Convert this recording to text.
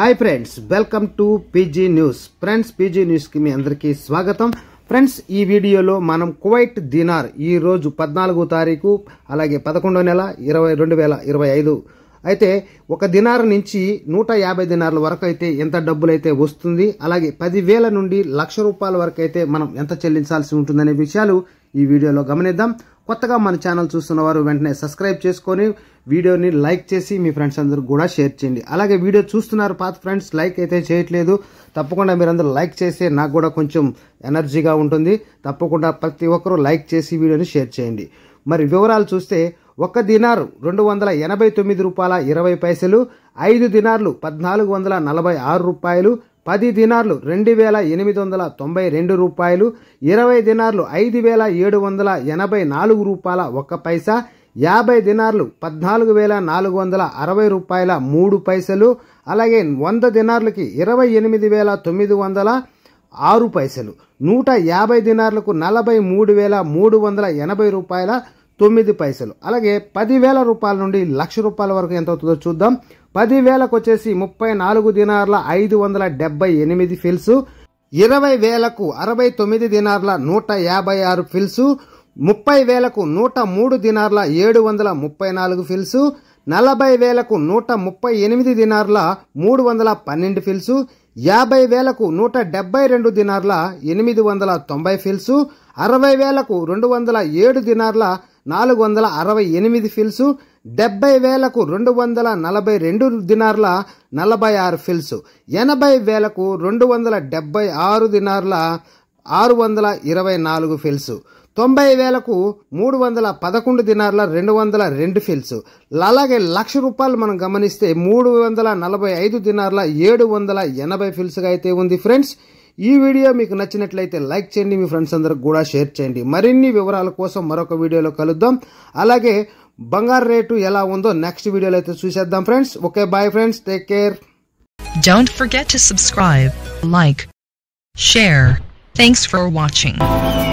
Hi friends welcome to PG news friends PG news की मी अंदरिकी स्वागतम ఫ్రెండ్స్ ఈ వీడియోలో మనం కువైట్ దినార్ ఈ రోజు 14వ తారీఖు అలాగే 11వ నెల 2025 అయితే ఒక దినార్ నుంచి 150 దినార్ల వరకు అయితే ఎంత డబ్బులు అయితే వస్తుంది అలాగే 10,000 నుండి లక్ష రూపాయల వరకు అయితే మనం ఎంత చెల్లించాల్సి ఉంటుందనే విషయాలు ఈ వీడియోలో గమనిద్దాం కొత్తగా మన ఛానల్ చూస్తున్న వారు వెంటనే సబ్స్క్రైబ్ చేసుకొని వీడియోని లైక్ చేసి మీ ఫ్రెండ్స్ అందరూ కూడా షేర్ చేయండి అలాగే వీడియో చూస్తున్నారు పాత ఫ్రెండ్స్ లైక్ అయితే చేయట్లేదు తప్పకుండా మీరందరూ లైక్ చేస్తే నాకు కూడా కొంచెం ఎనర్జీగా ఉంటుంది తప్పకుండా ప్రతి ఒక్కరూ లైక్ చేసి వీడియోని షేర్ చేయండి మరి వివరాలు చూస్తే ఒక దినార్ 289 రూపాయల 20 పైసలు 5 దినార్లు 1446 రూపాయలు 10 దినార్లు 2892 రూపాయలు 20 దినార్లు 5784 రూపాయల 1 పైసా 50 దినార్లు 14460 రూపాయల 3 పైసలు అలాగే 100 దినార్లకి 28906 పైసలు 150 దినార్లకు 43380 రూపాయల 9 పైసలు అలాగే 10,000 రూపాయల నుండి లక్ష రూపాయల వరకు ఎంత అవుతుందో చూద్దాం 10,000కు వచ్చేసి 34 దినార్ల 578 ఫిల్స్ 20,000కు 69 దినార్ల 156 ఫిల్స్ 30,000కు 103 దినార్ల 734 ఫిల్స్ 40,000కు 138 దినార్ల 312 ఫిల్స్ 50,000కు 172 దినార్ల 890 ఫిల్స్ 60,000కు 207 దినార్ల 468 ఫిల్స్ 70,000కు 242 దినార్ల 46 ఫిల్స్ 80,000కు 276 దినార్ల 624 ఫిల్స్ 90,000కు 311 దినార్ల 202 ఫిల్స్ అలాగే లక్ష రూపాయలు మనం గమనిస్తే 345 దినార్ల 780 ఫిల్స్ గా అయితే ఉంది ఫ్రెండ్స్ ఈ వీడియో మీకు నచ్చినట్లయితే లైక్ చేయండి మీ ఫ్రెండ్స్ అందరికి కూడా షేర్ చేయండి మరిన్ని వివరాల కోసం మరొక వీడియోలో కలుద్దాం అలాగే బంగారు రేటు ఎలా ఉందో నెక్స్ట్ వీడియోలో అయితే చూసేద్దాం friends okay bye friends take care Don't forget to subscribe, like, share. Thanks for watching.